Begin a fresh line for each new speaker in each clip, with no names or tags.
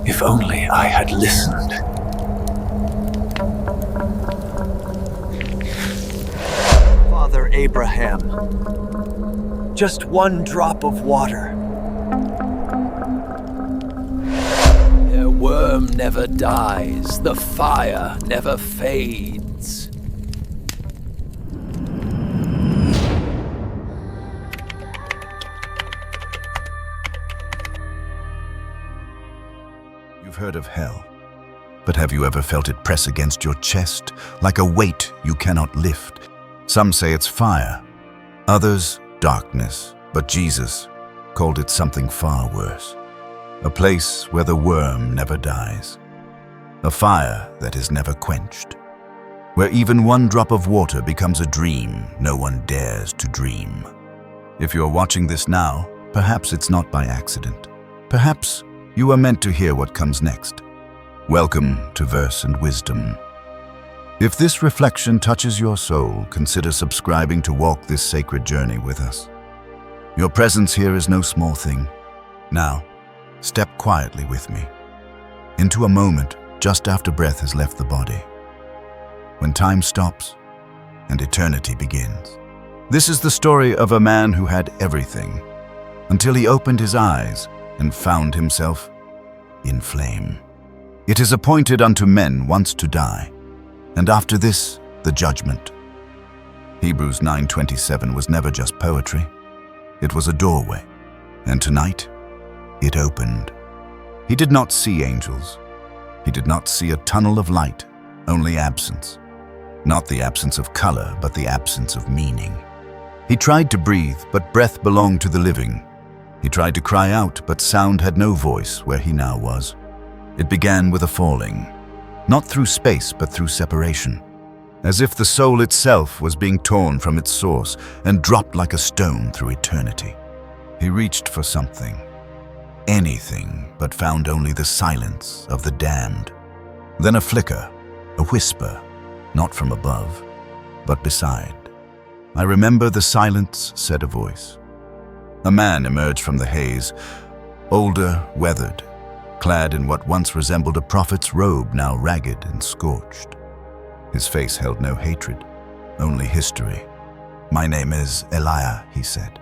If only I had listened.
Father Abraham, just one drop of water.
The worm never dies, the fire never fades.
You've heard of hell, but have you ever felt it press against your chest like a weight you cannot lift? Some say it's fire, others darkness, but Jesus called it something far worse. A place where the worm never dies, a fire that is never quenched, where even one drop of water becomes a dream no one dares to dream. If you're watching this now, perhaps it's not by accident. Perhaps you are meant to hear what comes next. Welcome to Verse and Wisdom. If this reflection touches your soul, consider subscribing to walk this sacred journey with us. Your presence here is no small thing. Now, step quietly with me into a moment just after breath has left the body, when time stops and eternity begins. This is the story of a man who had everything until he opened his eyes and found himself in flame. It is appointed unto men once to die, and after this, the judgment. Hebrews 9:27 was never just poetry. It was a doorway, and tonight, it opened. He did not see angels. He did not see a tunnel of light, only absence. Not the absence of color, but the absence of meaning. He tried to breathe, but breath belonged to the living. He tried to cry out, but sound had no voice where he now was. It began with a falling, not through space, but through separation, as if the soul itself was being torn from its source and dropped like a stone through eternity. He reached for something, anything, but found only the silence of the damned. Then a flicker, a whisper, not from above, but beside. I remember the silence, said a voice. A man emerged from the haze, older, weathered, clad in what once resembled a prophet's robe, now ragged and scorched. His face held no hatred, only history. My name is Eliah, he said.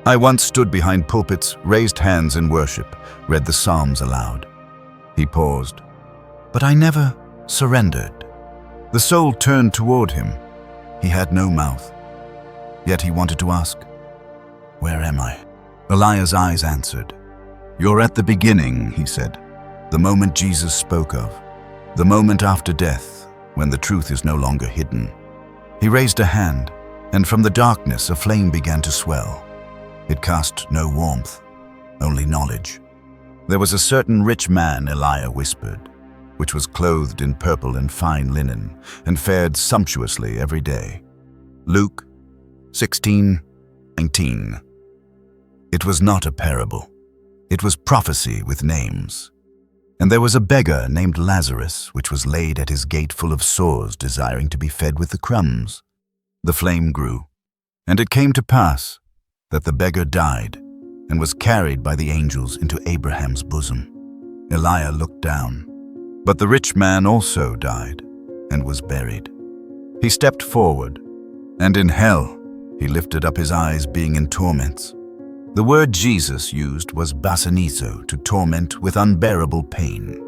I once stood behind pulpits, raised hands in worship, read the Psalms aloud. He paused. But I never surrendered. The soul turned toward him. He had no mouth. Yet he wanted to ask, "Where am I?" Eliah's eyes answered. "You're at the beginning," he said, "the moment Jesus spoke of, the moment after death, when the truth is no longer hidden." He raised a hand, and from the darkness a flame began to swell. It cast no warmth, only knowledge. There was a certain rich man, Eliah whispered, which was clothed in purple and fine linen, and fared sumptuously every day. Luke 16:19. It was not a parable. It was prophecy with names. And there was a beggar named Lazarus, which was laid at his gate full of sores, desiring to be fed with the crumbs. The flame grew, and it came to pass that the beggar died and was carried by the angels into Abraham's bosom. Eliah looked down, but the rich man also died and was buried. He stepped forward, and in hell he lifted up his eyes, being in torments. The word Jesus used was basanizo, to torment with unbearable pain,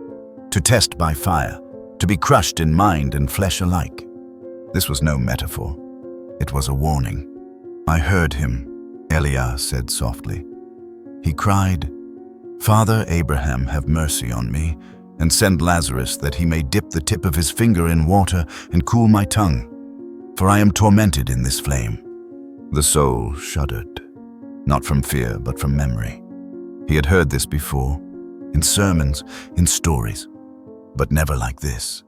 to test by fire, to be crushed in mind and flesh alike. This was no metaphor. It was a warning. I heard him, Eliah said softly. He cried, "Father Abraham, have mercy on me, and send Lazarus that he may dip the tip of his finger in water and cool my tongue, for I am tormented in this flame." The soul shuddered, not from fear, but from memory. He had heard this before, in sermons, in stories, but never like this.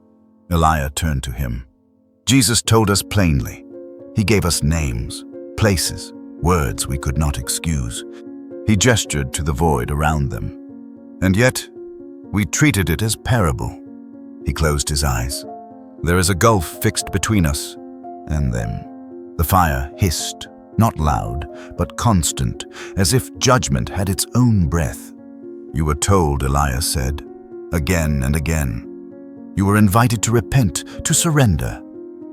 Eliah turned to him. Jesus told us plainly. He gave us names, places, words we could not excuse. He gestured to the void around them. And yet, we treated it as parable. He closed his eyes. There is a gulf fixed between us and them. The fire hissed, not loud, but constant, as if judgment had its own breath. You were told, Eliah said, again and again. You were invited to repent, to surrender,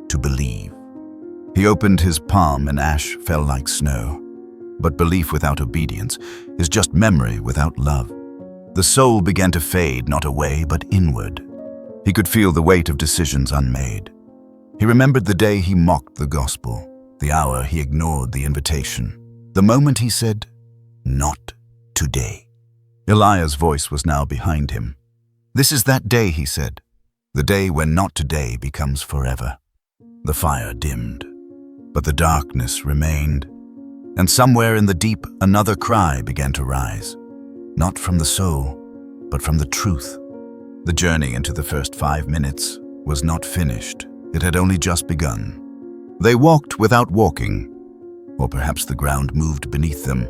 to believe. He opened his palm and ash fell like snow. But belief without obedience is just memory without love. The soul began to fade, not away, but inward. He could feel the weight of decisions unmade. He remembered the day he mocked the gospel, the hour he ignored the invitation, the moment he said, "Not today." Eliah's voice was now behind him. "This is that day," he said, "the day when not today becomes forever." The fire dimmed, but the darkness remained. And somewhere in the deep, another cry began to rise, not from the soul, but from the truth. The journey into the first 5 minutes was not finished. It had only just begun. They walked without walking, or perhaps the ground moved beneath them.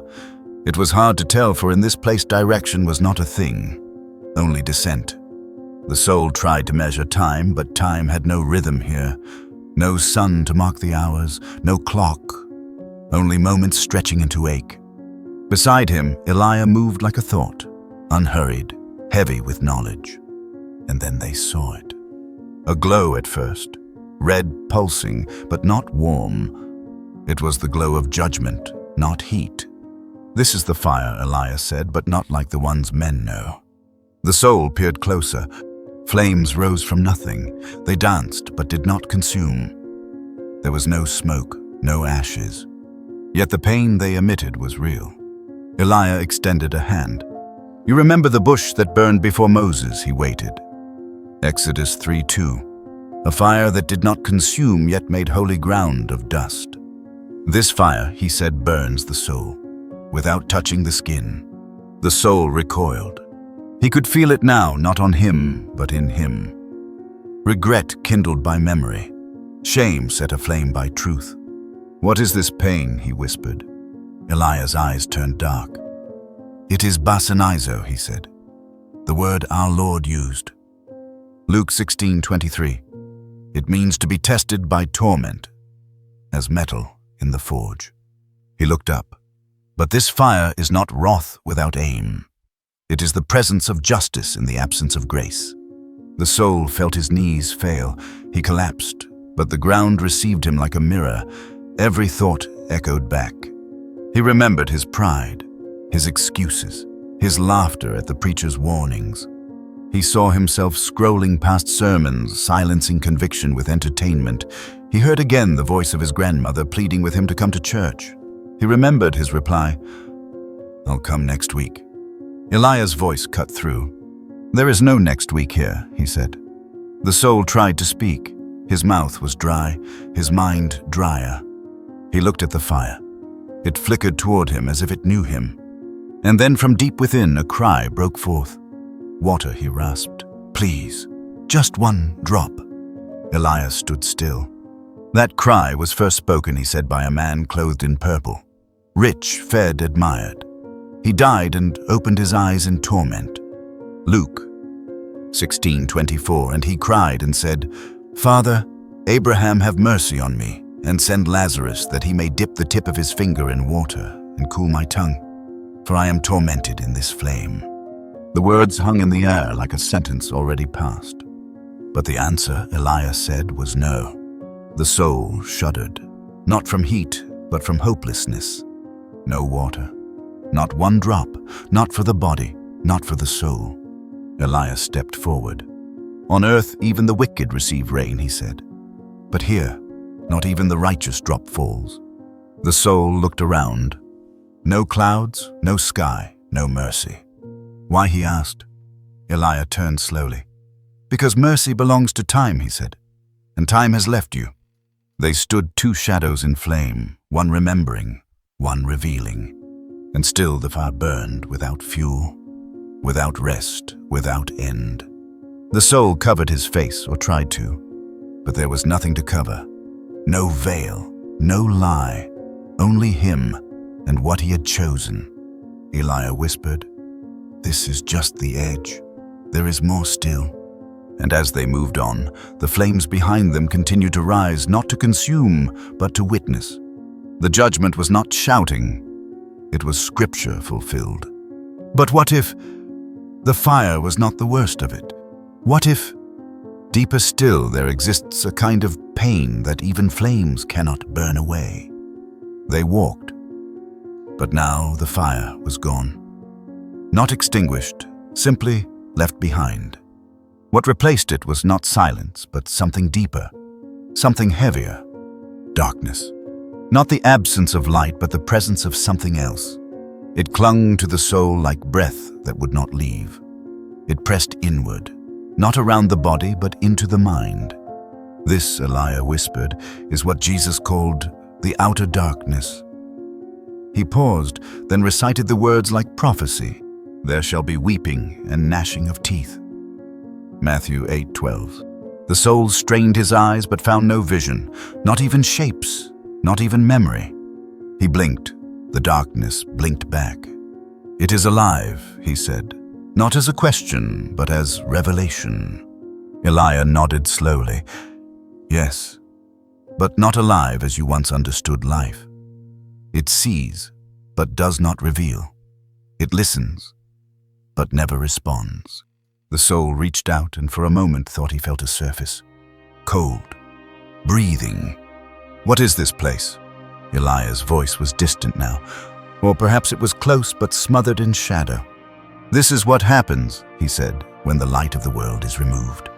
It was hard to tell, for in this place direction was not a thing, only descent. The soul tried to measure time, but time had no rhythm here. No sun to mark the hours, no clock, only moments stretching into ache. Beside him, Eliah moved like a thought, unhurried, heavy with knowledge. And then they saw it. A glow at first, red pulsing, but not warm. It was the glow of judgment, not heat. "This is the fire," Eliah said, "but not like the ones men know." The soul peered closer. Flames rose from nothing. They danced, but did not consume. There was no smoke, no ashes. Yet the pain they emitted was real. Eliah extended a hand. "You remember the bush that burned before Moses," he waited. Exodus 3:2. A fire that did not consume, yet made holy ground of dust. "This fire," he said, "burns the soul, without touching the skin." The soul recoiled. He could feel it now, not on him, but in him. Regret kindled by memory. Shame set aflame by truth. "What is this pain?" he whispered. Eliah's eyes turned dark. "It is basanizo," he said, the word our Lord used. Luke 16:23. It means to be tested by torment, as metal in the forge. He looked up. But this fire is not wrath without aim. It is the presence of justice in the absence of grace. The soul felt his knees fail. He collapsed, but the ground received him like a mirror. Every thought echoed back. He remembered his pride, his excuses, his laughter at the preacher's warnings. He saw himself scrolling past sermons, silencing conviction with entertainment. He heard again the voice of his grandmother pleading with him to come to church. He remembered his reply, "I'll come next week." Eliah's voice cut through. "There is no next week here," he said. The soul tried to speak. His mouth was dry, his mind drier. He looked at the fire. It flickered toward him as if it knew him. And then from deep within a cry broke forth. "Water," he rasped. "Please, just one drop." Eliah stood still. That cry was first spoken, he said, by a man clothed in purple. Rich, fed, admired. He died and opened his eyes in torment. Luke 16:24, and he cried and said, "Father, Abraham, have mercy on me, and send Lazarus that he may dip the tip of his finger in water and cool my tongue, for I am tormented in this flame." The words hung in the air like a sentence already passed. But the answer, Eliah said, was no. The soul shuddered, not from heat, but from hopelessness. No water. Not one drop, not for the body, not for the soul. Eliah stepped forward. "On earth, even the wicked receive rain," he said. "But here, not even the righteous drop falls." The soul looked around. No clouds, no sky, no mercy. "Why?" he asked. Eliah turned slowly. "Because mercy belongs to time," he said, "and time has left you." They stood, two shadows in flame, one remembering, one revealing. And still the fire burned without fuel, without rest, without end. The soul covered his face, or tried to, but there was nothing to cover. No veil, no lie, only him and what he had chosen. Eliah whispered, "This is just the edge. There is more still." And as they moved on, the flames behind them continued to rise, not to consume, but to witness. The judgment was not shouting. It was scripture fulfilled. "But what if..." The fire was not the worst of it. What if, deeper still, there exists a kind of pain that even flames cannot burn away? They walked, but now the fire was gone. Not extinguished, simply left behind. What replaced it was not silence, but something deeper, something heavier. Darkness. Not the absence of light, but the presence of something else. It clung to the soul like breath that would not leave. It pressed inward, not around the body, but into the mind. This, Eliah whispered, is what Jesus called the outer darkness. He paused, then recited the words like prophecy. There shall be weeping and gnashing of teeth. Matthew 8:12. The soul strained his eyes but found no vision, not even shapes, not even memory. He blinked. The darkness blinked back. It is alive, he said, not as a question, but as revelation. Eliah nodded slowly. Yes, but not alive as you once understood life. It sees, but does not reveal. It listens, but never responds. The soul reached out and for a moment thought he felt a surface. Cold. Breathing. What is this place? Eliah's voice was distant now, or perhaps it was close but smothered in shadow. This is what happens, he said, when the light of the world is removed.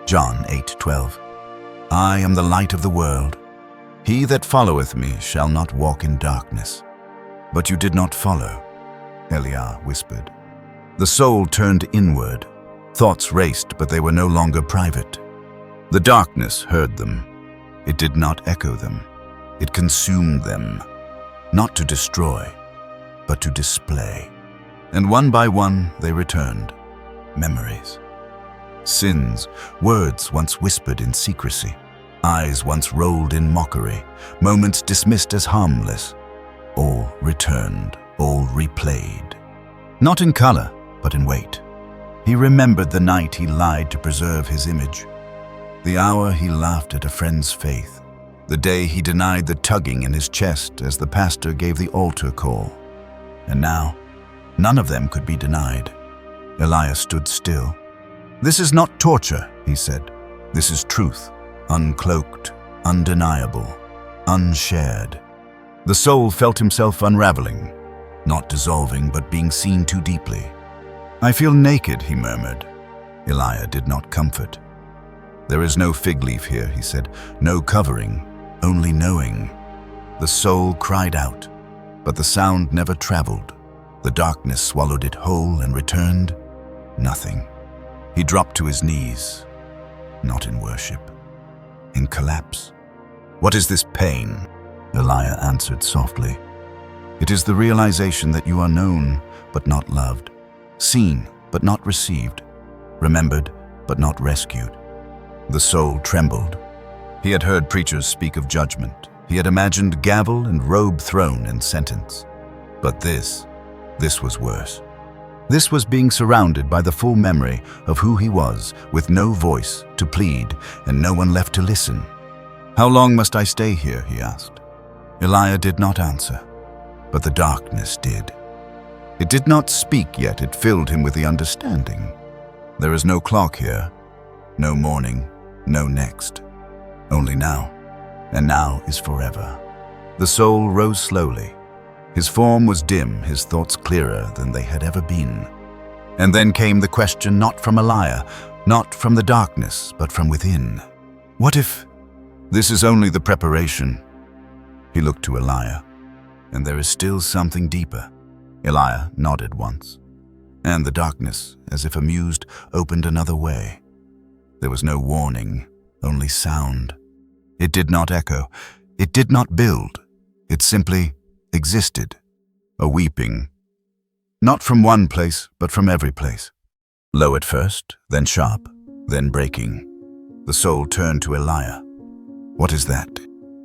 John 8:12. I am the light of the world. He that followeth me shall not walk in darkness. But you did not follow, Eliah whispered. The soul turned inward. Thoughts raced, but they were no longer private. The darkness heard them. It did not echo them. It consumed them, not to destroy, but to display. And one by one they returned. Memories. Sins, words once whispered in secrecy, eyes once rolled in mockery, moments dismissed as harmless. All returned, all replayed. Not in color, but in weight. He remembered the night he lied to preserve his image, the hour he laughed at a friend's faith, the day he denied the tugging in his chest as the pastor gave the altar call. And now, none of them could be denied. Eliah stood still. This is not torture, he said. This is truth, uncloaked, undeniable, unshared. The soul felt himself unraveling, not dissolving, but being seen too deeply. I feel naked, he murmured. Eliah did not comfort. There is no fig leaf here, he said, no covering, only knowing. The soul cried out, but the sound never traveled. The darkness swallowed it whole and returned nothing. He dropped to his knees, not in worship, in collapse. What is this pain? Eliah answered softly. It is the realization that you are known, but not loved, seen, but not received, remembered, but not rescued. The soul trembled. He had heard preachers speak of judgment. He had imagined gavel and robe thrown in sentence. But this was worse. This was being surrounded by the full memory of who he was, with no voice to plead and no one left to listen. How long must I stay here? He asked. Eliah did not answer, but the darkness did. It did not speak yet, it filled him with the understanding. There is no clock here, no morning, no next. Only now, and now is forever. The soul rose slowly. His form was dim, his thoughts clearer than they had ever been. And then came the question, not from Eliah, not from the darkness, but from within. What if this is only the preparation? He looked to Eliah, and there is still something deeper. Eliah nodded once, and the darkness, as if amused, opened another way. There was no warning, only sound. It did not echo, it did not build, it simply existed, a weeping. Not from one place, but from every place. Low at first, then sharp, then breaking. The soul turned to Eliah. What is that?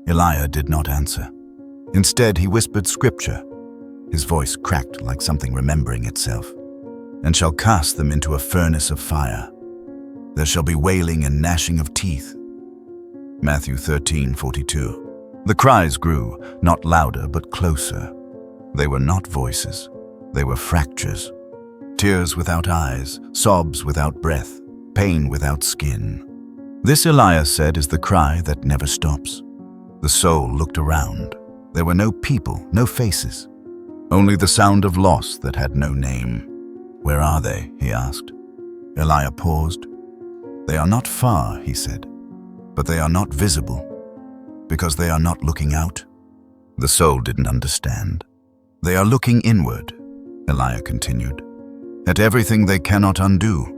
Eliah did not answer. Instead, he whispered scripture. His voice cracked like something remembering itself. And shall cast them into a furnace of fire. There shall be wailing and gnashing of teeth. Matthew 13:42. The cries grew, not louder but closer. They were not voices, they were fractures. Tears without eyes, sobs without breath, pain without skin. This, Eliah said, is the cry that never stops. The soul looked around. There were no people, no faces. Only the sound of loss that had no name. Where are they? He asked. Eliah paused. They are not far, he said, but they are not visible, because they are not looking out. The soul didn't understand. They are looking inward, Eliah continued, at everything they cannot undo,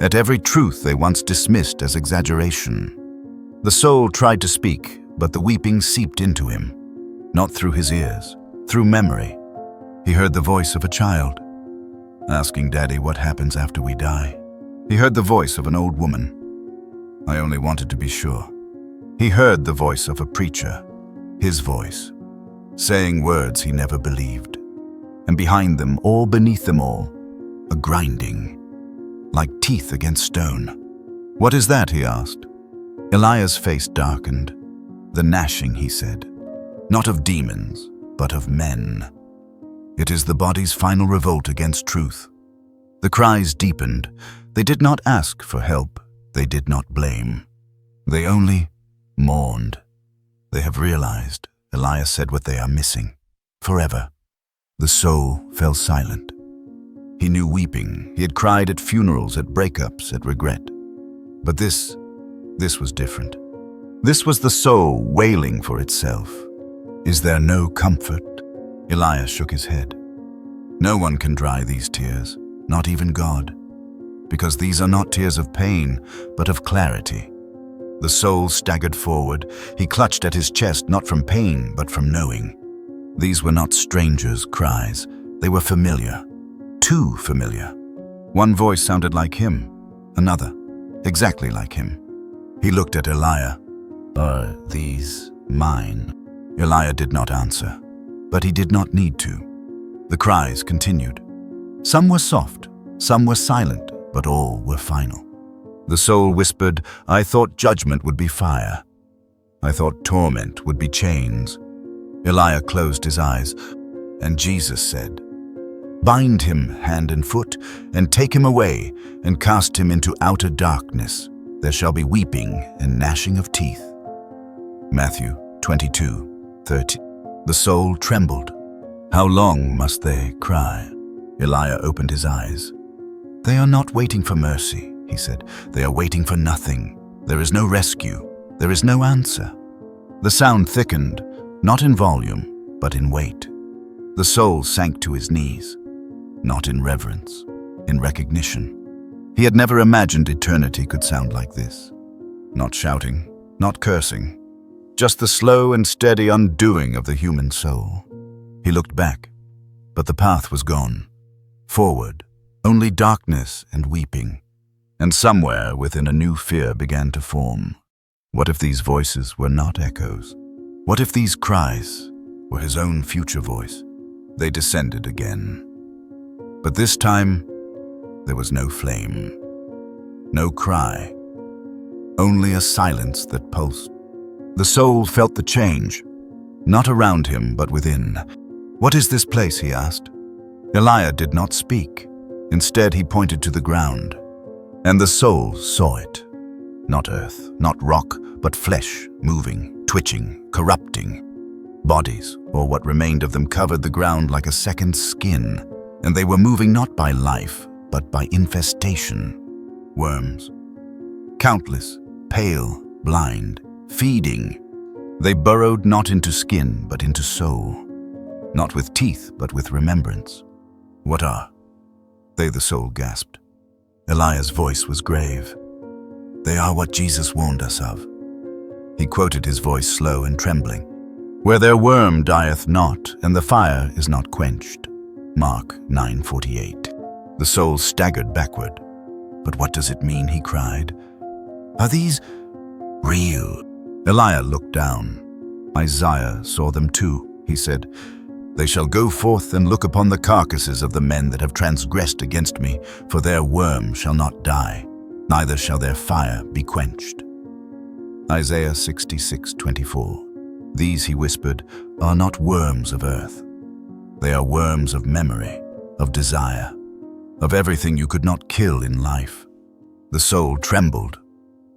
at every truth they once dismissed as exaggeration. The soul tried to speak, but the weeping seeped into him, not through his ears, through memory. He heard the voice of a child, asking Daddy what happens after we die. He heard the voice of an old woman. I only wanted to be sure. He heard the voice of a preacher, his voice, saying words he never believed. And behind them, all beneath them all, a grinding, like teeth against stone. What is that? He asked. Eliah's face darkened. The gnashing, he said, not of demons, but of men. It is the body's final revolt against truth. The cries deepened. They did not ask for help. They did not blame. They only mourned. They have realized, Eliah said, what they are missing. Forever. The soul fell silent. He knew weeping. He had cried at funerals, at breakups, at regret. But this was different. This was the soul wailing for itself. Is there no comfort? Eliah shook his head. No one can dry these tears, not even God, because these are not tears of pain, but of clarity. The soul staggered forward. He clutched at his chest, not from pain, but from knowing. These were not strangers' cries. They were familiar. Too familiar. One voice sounded like him, another, exactly like him. He looked at Eliah. Are these mine? Eliah did not answer, but he did not need to. The cries continued. Some were soft, some were silent, but all were final. The soul whispered, I thought judgment would be fire. I thought torment would be chains. Eliah closed his eyes, and Jesus said, bind him hand and foot, and take him away, and cast him into outer darkness. There shall be weeping and gnashing of teeth. Matthew 22:30. The soul trembled. How long must they cry? Eliah opened his eyes. They are not waiting for mercy, he said. They are waiting for nothing. There is no rescue. There is no answer. The sound thickened, not in volume, but in weight. The soul sank to his knees, not in reverence, in recognition. He had never imagined eternity could sound like this. Not shouting, not cursing, just the slow and steady undoing of the human soul. He looked back, but the path was gone. Forward, only darkness and weeping. And somewhere within a new fear began to form. What if these voices were not echoes? What if these cries were his own future voice? They descended again. But this time, there was no flame, no cry, only a silence that pulsed. The soul felt the change, not around him, but within. What is this place? He asked. Eliah did not speak. Instead, he pointed to the ground. And the soul saw it. Not earth, not rock, but flesh, moving, twitching, corrupting. Bodies, or what remained of them, covered the ground like a second skin, and they were moving not by life, but by infestation. Worms. Countless, pale, blind, feeding. They burrowed not into skin, but into soul. Not with teeth, but with remembrance. What are they? The soul gasped. Eliah's voice was grave. They are what Jesus warned us of. He quoted his voice slow and trembling. Where their worm dieth not, and the fire is not quenched. Mark 9:48. The soul staggered backward. But what does it mean? He cried. Are these real? Eliah looked down. Isaiah saw them too, he said. They shall go forth and look upon the carcasses of the men that have transgressed against me, for their worm shall not die, neither shall their fire be quenched. Isaiah 66:24. These, he whispered, are not worms of earth. They are worms of memory, of desire. of everything you could not kill in life. The soul trembled.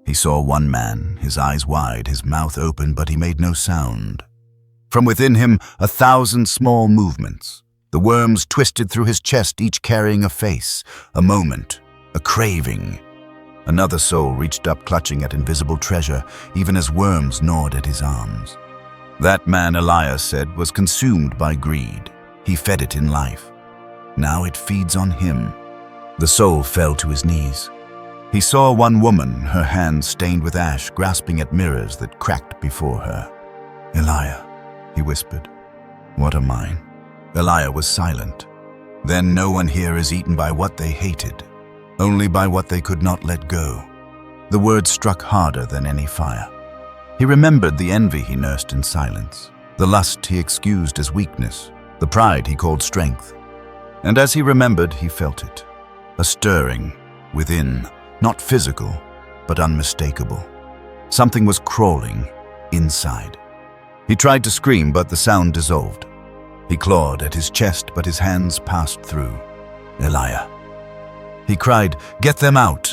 He saw one man, his eyes wide, his mouth open, but he made no sound. From within him, 1,000 small movements. The worms twisted through his chest, each carrying a face, a moment, a craving. Another soul reached up, clutching at invisible treasure, even as worms gnawed at his arms. That man, Eliah said, was consumed by greed. He fed it in life. Now it feeds on him. The soul fell to his knees. He saw one woman, her hands stained with ash, grasping at mirrors that cracked before her. "Eliah," he whispered, "what are mine?" Eliah was silent. Then no one here is eaten by what they hated, only by what they could not let go. The words struck harder than any fire. He remembered the envy he nursed in silence, the lust he excused as weakness, the pride he called strength. And as he remembered, he felt it, a stirring within, not physical, but unmistakable. Something was crawling inside. He tried to scream, but the sound dissolved. He clawed at his chest, but his hands passed through. "Eliah." He cried, "Get them out!"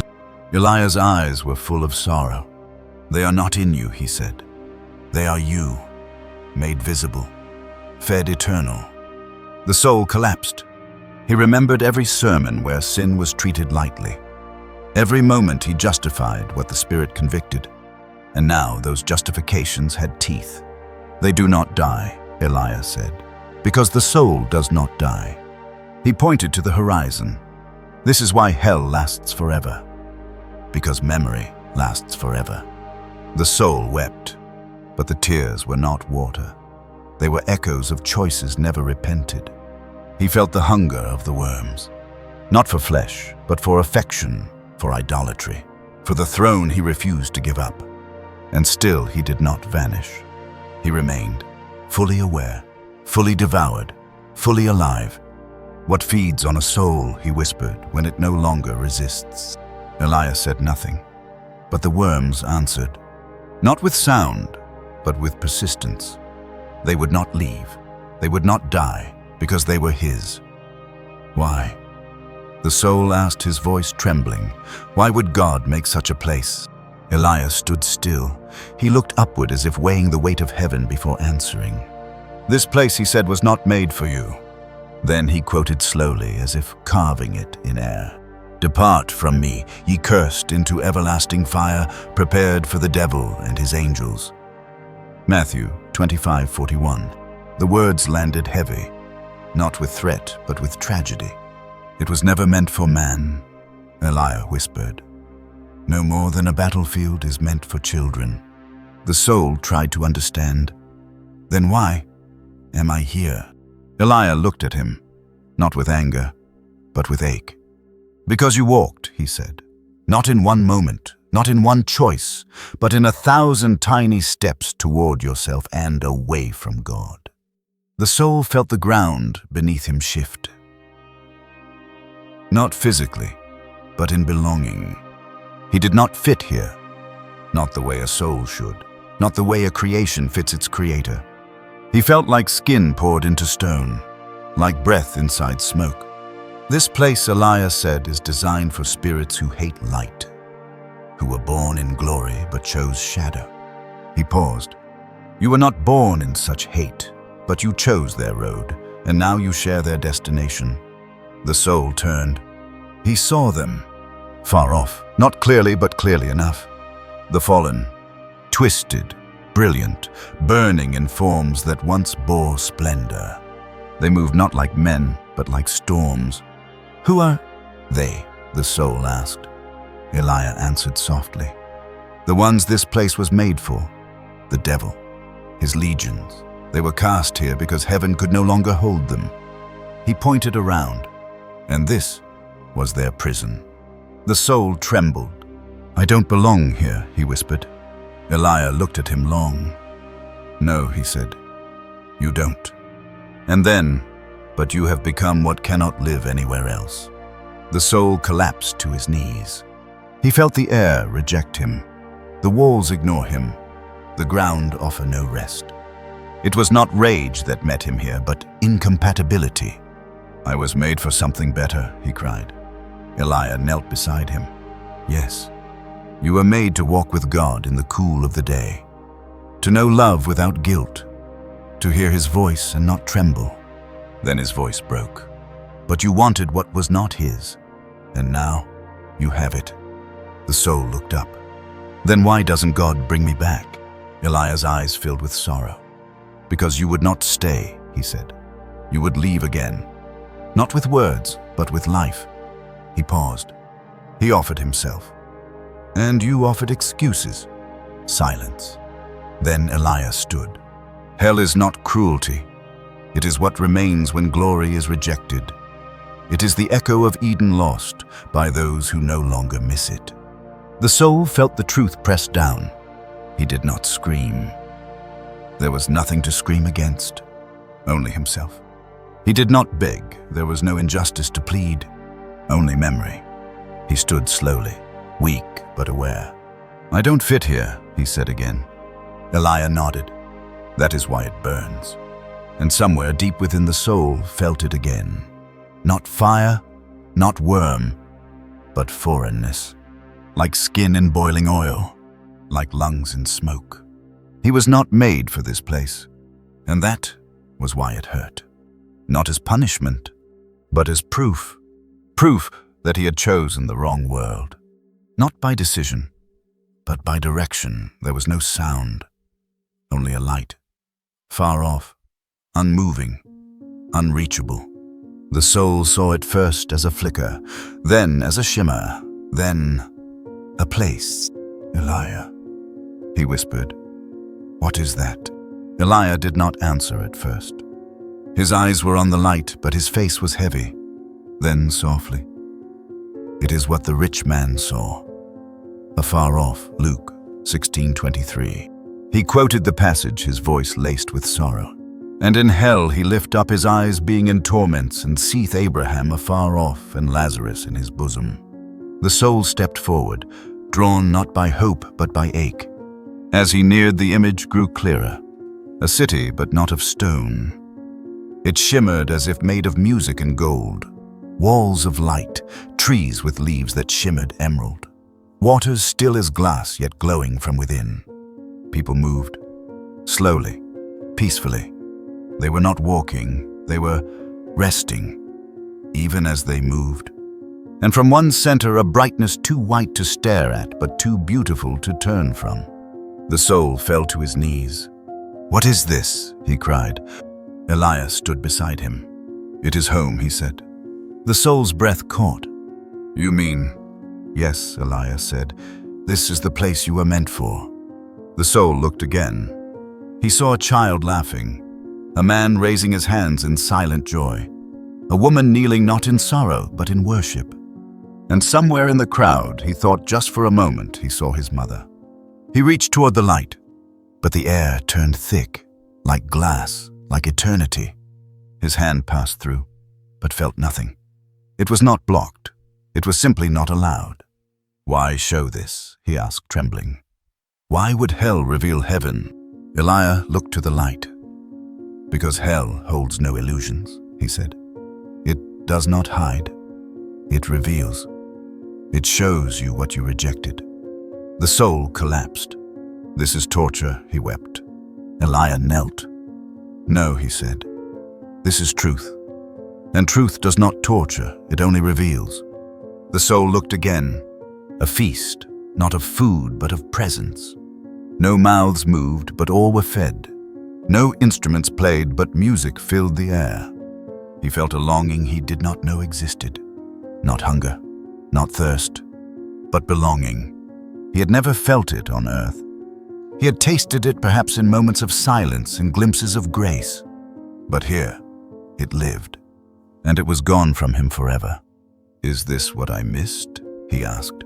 Eliah's eyes were full of sorrow. "They are not in you," he said. "They are you, made visible, fed eternal." The soul collapsed. He remembered every sermon where sin was treated lightly. Every moment he justified what the Spirit convicted. And now those justifications had teeth. "They do not die," Eliah said, "because the soul does not die." He pointed to the horizon. "This is why hell lasts forever, because memory lasts forever." The soul wept, but the tears were not water. They were echoes of choices never repented. He felt the hunger of the worms, not for flesh, but for affection, for idolatry, for the throne he refused to give up. And still he did not vanish. He remained, fully aware, fully devoured, fully alive. "What feeds on a soul," he whispered, "when it no longer resists?" Eliah said nothing, but the worms answered, not with sound, but with persistence. They would not leave. They would not die, because they were his. "Why?" the soul asked, his voice trembling. "Why would God make such a place?" Eliah stood still. He looked upward as if weighing the weight of heaven before answering. "This place," he said, "was not made for you." Then he quoted slowly, as if carving it in air. "Depart from me, ye cursed, into everlasting fire, prepared for the devil and his angels." Matthew 25:41. The words landed heavy, not with threat, but with tragedy. "It was never meant for man," Eliah whispered. "No more than a battlefield is meant for children." The soul tried to understand. "Then why am I here?" Eliah looked at him, not with anger, but with ache. "Because you walked," he said, "not in one moment, not in one choice, but in 1,000 tiny steps toward yourself and away from God." The soul felt the ground beneath him shift. Not physically, but in belonging. He did not fit here, not the way a soul should, not the way a creation fits its creator. He felt like skin poured into stone, like breath inside smoke. This place, Eliah said, is designed for spirits who hate light, who were born in glory but chose shadow. He paused. "You were not born in such hate, but you chose their road, and now you share their destination." The soul turned. He saw them, far off, not clearly but clearly enough. The fallen, twisted, brilliant, burning in forms that once bore splendor. They moved not like men, but like storms. "Who are they?" the soul asked. Eliah answered softly. "The ones this place was made for, the devil, his legions. They were cast here because heaven could no longer hold them." He pointed around, and this was their prison. The soul trembled. "I don't belong here," he whispered. Eliah looked at him long. "No," he said, "you don't." And then, "But you have become what cannot live anywhere else." The soul collapsed to his knees. He felt the air reject him, the walls ignore him, the ground offer no rest. It was not rage that met him here, but incompatibility. "I was made for something better," he cried. Eliah knelt beside him. Yes, you were made to walk with God in the cool of the day, to know love without guilt, to hear his voice and not tremble. Then his voice broke. But you wanted what was not his, and now you have it. The soul looked up. Then why doesn't God bring me back? Eliah's eyes filled with sorrow. Because you would not stay, he said. You would leave again. Not with words, but with life. He paused. He offered himself. And you offered excuses. Silence. Then Eliah stood. Hell is not cruelty. It is what remains when glory is rejected. It is the echo of Eden lost by those who no longer miss it. The soul felt the truth pressed down. He did not scream. There was nothing to scream against, only himself. He did not beg. There was no injustice to plead, only memory. He stood slowly, weak but aware. I don't fit here, he said again. Eliah nodded. That is why it burns. And somewhere deep within the soul felt it again. Not fire, not worm, but foreignness. Like skin in boiling oil, like lungs in smoke. He was not made for this place, and that was why it hurt. Not as punishment, but as proof. Proof that he had chosen the wrong world. Not by decision, but by direction. There was no sound, only a light. Far off, unmoving, unreachable. The soul saw it first as a flicker, then as a shimmer, then a place. Eliah, he whispered. What is that? Eliah did not answer at first. His eyes were on the light, but his face was heavy. Then softly, it is what the rich man saw. Afar off, Luke 16:23. He quoted the passage, his voice laced with sorrow. And in hell he lift up his eyes, being in torments, and seeth Abraham afar off, and Lazarus in his bosom. The soul stepped forward, drawn not by hope but by ache. As he neared, the image grew clearer. A city, but not of stone. It shimmered as if made of music and gold. Walls of light, trees with leaves that shimmered emerald. Waters still as glass, yet glowing from within. People moved, slowly, peacefully. They were not walking, they were resting, even as they moved. And from one center, a brightness too white to stare at, but too beautiful to turn from. The soul fell to his knees. What is this? He cried. Eliah stood beside him. It is home, he said. The soul's breath caught. You mean? Yes, Eliah said. This is the place you were meant for. The soul looked again. He saw a child laughing, a man raising his hands in silent joy, a woman kneeling not in sorrow but in worship. And somewhere in the crowd, he thought just for a moment he saw his mother. He reached toward the light, but the air turned thick, like glass, like eternity. His hand passed through, but felt nothing. It was not blocked. It was simply not allowed. Why show this? He asked, trembling. Why would hell reveal heaven? Eliah looked to the light. Because hell holds no illusions, he said. It does not hide. It reveals. It shows you what you rejected. The soul collapsed. This is torture, he wept. Eliah knelt. No, he said. This is truth. And truth does not torture, it only reveals. The soul looked again. A feast, not of food, but of presence. No mouths moved, but all were fed. No instruments played, but music filled the air. He felt a longing he did not know existed. Not hunger, not thirst, but belonging. He had never felt it on earth. He had tasted it perhaps in moments of silence and glimpses of grace. But here, it lived, and it was gone from him forever. Is this what I missed? He asked.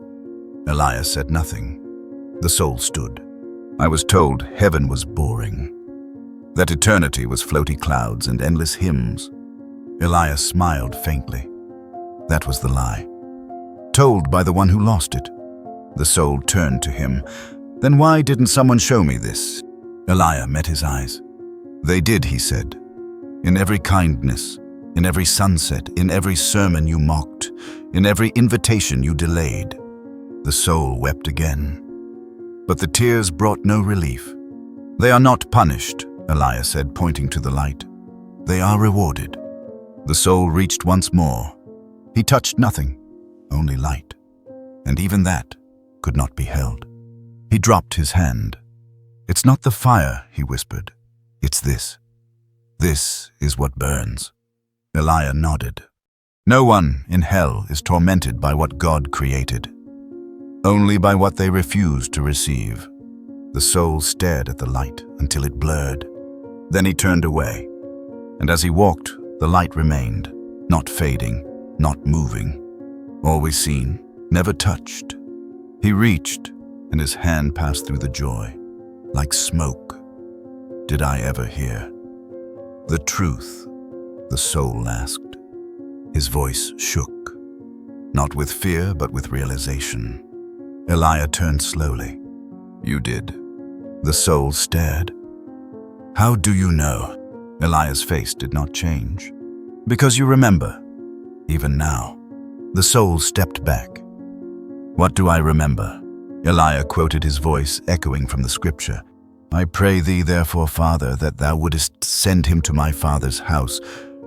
Eliah said nothing. The soul stood. I was told heaven was boring, that eternity was floaty clouds and endless hymns. Eliah smiled faintly. That was the lie. Told by the one who lost it. The soul turned to him. Then why didn't someone show me this? Eliah met his eyes. They did, he said. In every kindness, In every sunset, in every sermon you mocked, in every invitation you delayed. The soul wept again. But the tears brought no relief. They are not punished, Eliah said, pointing to the light. They are rewarded. The soul reached once more. He touched nothing, only light. And even that could not be held. He dropped his hand. It's not the fire, he whispered. It's this. This is what burns. Eliah nodded. No one in hell is tormented by what God created, only by what they refuse to receive. The soul stared at the light until it blurred. Then he turned away, and as he walked, the light remained, not fading, not moving. Always seen, never touched. He reached, and his hand passed through the joy, like smoke. Did I ever hear? The truth, the soul asked. His voice shook, not with fear, but with realization. Eliah turned slowly. You did. The soul stared. How do you know? Eliah's face did not change. Because you remember, even now. The soul stepped back. What do I remember? Eliah quoted his voice echoing from the scripture. I pray thee therefore, Father, that thou wouldest send him to my father's house,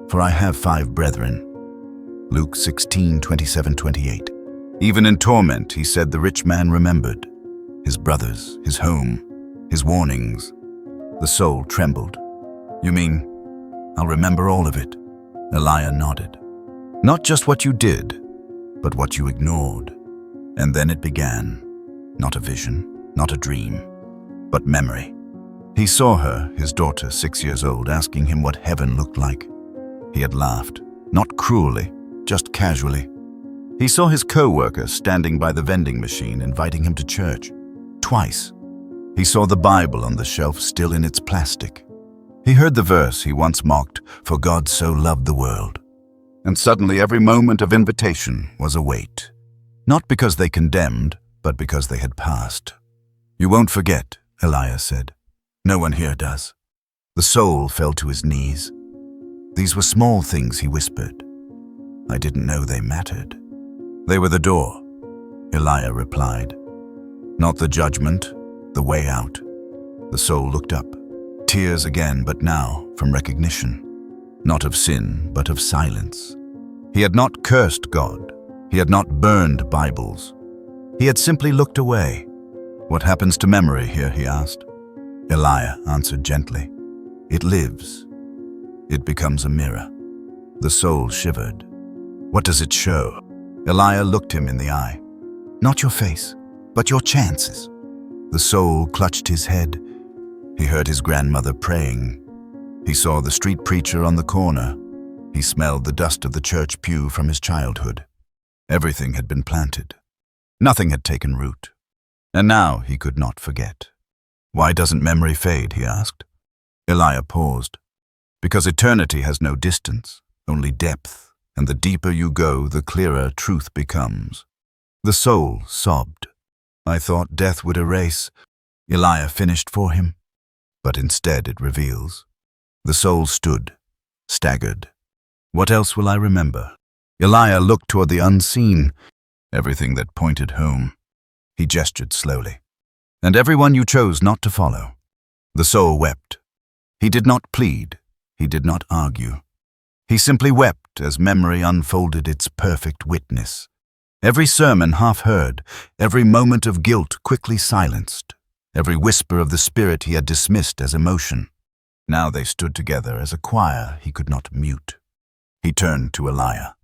for I have 5 brethren. Luke 16:27-28. Even in torment, he said the rich man remembered. His brothers, his home, his warnings. The soul trembled. You mean, I'll remember all of it? Eliah nodded. Not just what you did, but what you ignored. And then it began. Not a vision, not a dream, but memory. He saw her, his daughter, 6 years old, asking him what heaven looked like. He had laughed, not cruelly, just casually. He saw his co-worker standing by the vending machine, inviting him to church. Twice. He saw the Bible on the shelf, still in its plastic. He heard the verse he once mocked, "For God so loved the world." And suddenly every moment of invitation was a weight. Not because they condemned, but because they had passed. You won't forget, Eliah said. No one here does. The soul fell to his knees. These were small things, he whispered. I didn't know they mattered. They were the door, Eliah replied. Not the judgment, the way out. The soul looked up. Tears again, but now from recognition. Not of sin, but of silence. He had not cursed God. He had not burned Bibles. He had simply looked away. What happens to memory here, he asked. Eliah answered gently. It lives. It becomes a mirror. The soul shivered. What does it show? Eliah looked him in the eye. Not your face, but your chances. The soul clutched his head. He heard his grandmother praying. He saw the street preacher on the corner. He smelled the dust of the church pew from his childhood. Everything had been planted. Nothing had taken root. And now he could not forget. Why doesn't memory fade, he asked. Eliah paused. Because eternity has no distance, only depth, and the deeper you go, the clearer truth becomes. The soul sobbed. I thought death would erase. Eliah finished for him, but instead it reveals. The soul stood, staggered. What else will I remember? Eliah looked toward the unseen, everything that pointed home. He gestured slowly. And everyone you chose not to follow. The soul wept. He did not plead. He did not argue. He simply wept as memory unfolded its perfect witness. Every sermon half heard, every moment of guilt quickly silenced, every whisper of the spirit he had dismissed as emotion. Now they stood together as a choir he could not mute. He turned to Eliah.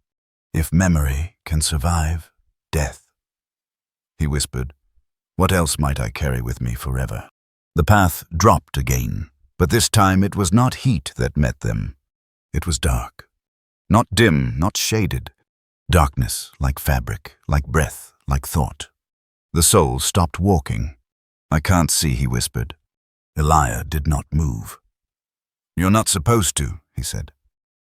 If memory can survive death, he whispered, what else might I carry with me forever? The path dropped again, but this time it was not heat that met them. It was dark. Not dim, not shaded. Darkness, like fabric, like breath, like thought. The soul stopped walking. I can't see, he whispered. Eliah did not move. You're not supposed to, he said.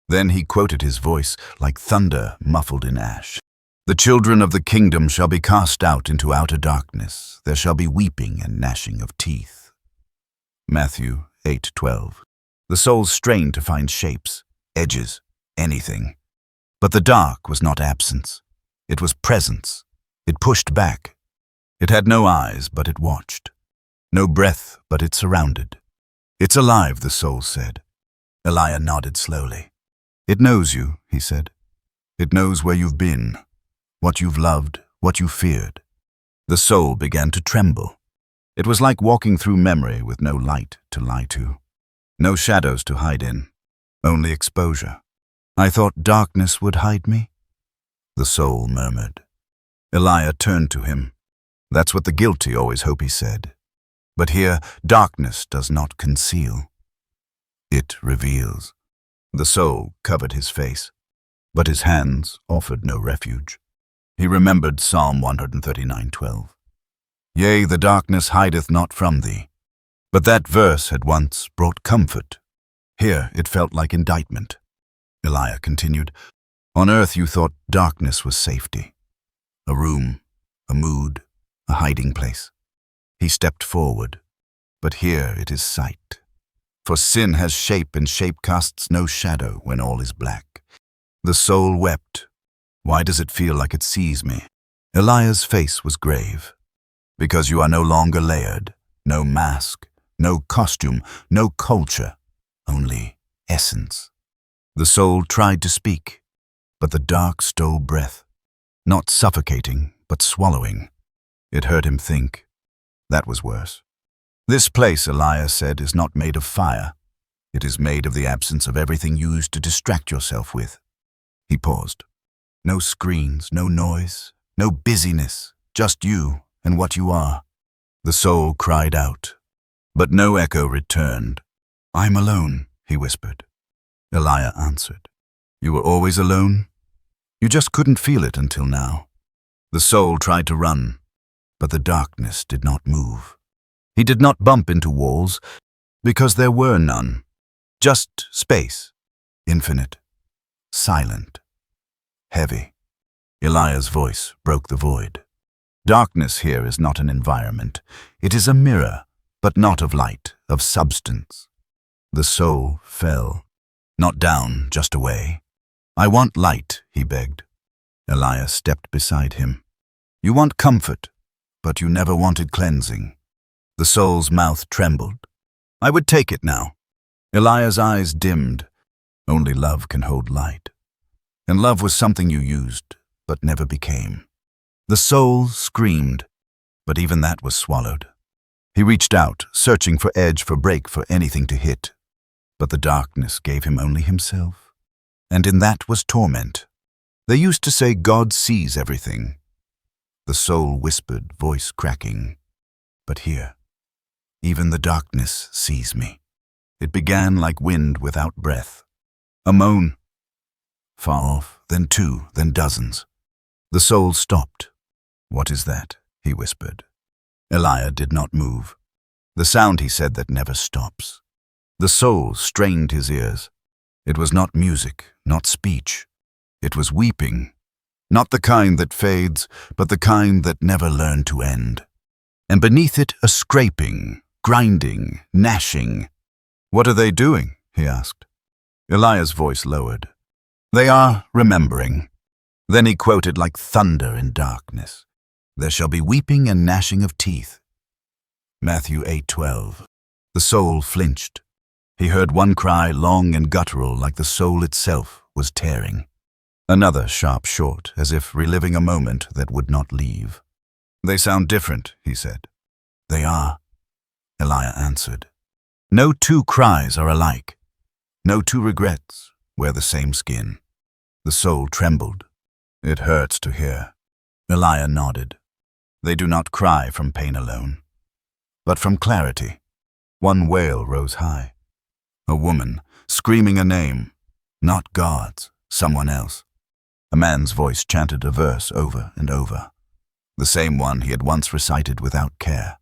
Then he quoted his voice like thunder muffled in ash. The children of the kingdom shall be cast out into outer darkness. There shall be weeping and gnashing of teeth. Matthew 8:12. The soul strained to find shapes, edges, anything. But the dark was not absence. It was presence. It pushed back. It had no eyes, but it watched. No breath, but it surrounded. "It's alive," the soul said. Eliah nodded slowly. "It knows you," he said. "It knows where you've been, what you've loved, what you feared." The soul began to tremble. It was like walking through memory with no light to lie to. No shadows to hide in, only exposure. "I thought darkness would hide me," the soul murmured. Eliah turned to him. "That's what the guilty always hope," he said. "But here, darkness does not conceal. It reveals." The soul covered his face, but his hands offered no refuge. He remembered Psalm 139:12. "Yea, the darkness hideth not from thee." But that verse had once brought comfort. Here it felt like indictment. Eliah continued, "On earth you thought darkness was safety. A room, a mood, a hiding place." He stepped forward. "But here it is sight. For sin has shape, and shape casts no shadow when all is black." The soul wept. "Why does it feel like it sees me?" Eliah's face was grave. "Because you are no longer layered, no mask, no costume, no culture, only essence." The soul tried to speak, but the dark stole breath, not suffocating, but swallowing. It hurt him think. That was worse. "This place," Eliah said, "is not made of fire. It is made of the absence of everything used to distract yourself with." He paused. "No screens, no noise, no busyness, just you and what you are." The soul cried out, but no echo returned. "I'm alone," he whispered. Eliah answered, "You were always alone? You just couldn't feel it until now." The soul tried to run, but the darkness did not move. He did not bump into walls, because there were none. Just space, infinite, silent, heavy. Eliah's voice broke the void. "Darkness here is not an environment. It is a mirror, but not of light, of substance." The soul fell. Not down, just away. "I want light," he begged. Eliah stepped beside him. "You want comfort, but you never wanted cleansing." The soul's mouth trembled. "I would take it now." Eliah's eyes dimmed. Only love can hold light. And love was something you used, but never became. The soul screamed, but even that was swallowed. He reached out, searching for edge, for break, for anything to hit. But the darkness gave him only himself. And in that was torment. They used to say God sees everything. The soul whispered, voice cracking. "But here, even the darkness sees me." It began like wind without breath. A moan. Far off, then two, then dozens. The soul stopped. "What is that?" he whispered. Eliah did not move. The sound, he said, that never stops. The soul strained his ears. It was not music, not speech. It was weeping. Not the kind that fades, but the kind that never learned to end. And beneath it a scraping, grinding, gnashing. "What are they doing?" he asked. Eliah's voice lowered. "They are remembering." Then he quoted like thunder in darkness. "There shall be weeping and gnashing of teeth." Matthew 8:12. The soul flinched. He heard one cry, long and guttural, like the soul itself was tearing. Another sharp short, as if reliving a moment that would not leave. "They sound different," he said. "They are," Eliah answered. "No two cries are alike. No two regrets wear the same skin." The soul trembled. "It hurts to hear." Eliah nodded. "They do not cry from pain alone, but from clarity." One wail rose high. A woman, screaming a name, not God's, someone else. A man's voice chanted a verse over and over, the same one he had once recited without care.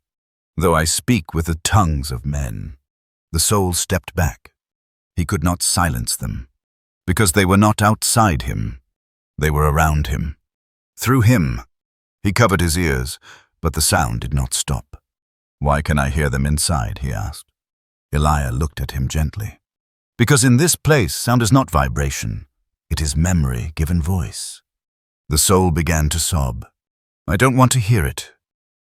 "Though I speak with the tongues of men." The soul stepped back. He could not silence them, because they were not outside him. They were around him. Through him. He covered his ears, but the sound did not stop. "Why can I hear them inside?" he asked. Eliah looked at him gently. "Because in this place sound is not vibration, It is memory given voice. The soul began to sob. I don't want to hear it.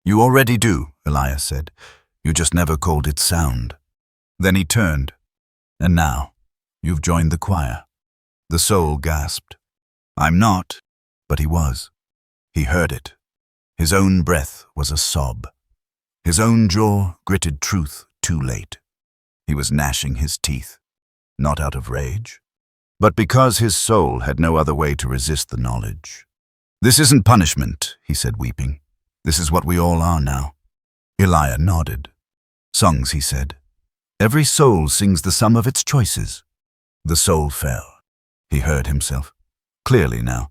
You already do, Eliah said. You just never called it sound. Then he turned. And now, you've joined the choir. The soul gasped. I'm not, but he was. He heard it. His own breath was a sob. His own jaw gritted truth too late. He was gnashing his teeth, not out of rage, but because his soul had no other way to resist the knowledge. This isn't punishment, he said, weeping. This is what we all are now. Eliah nodded. Songs, he said. Every soul sings the sum of its choices. The soul fell. He heard himself. Clearly now.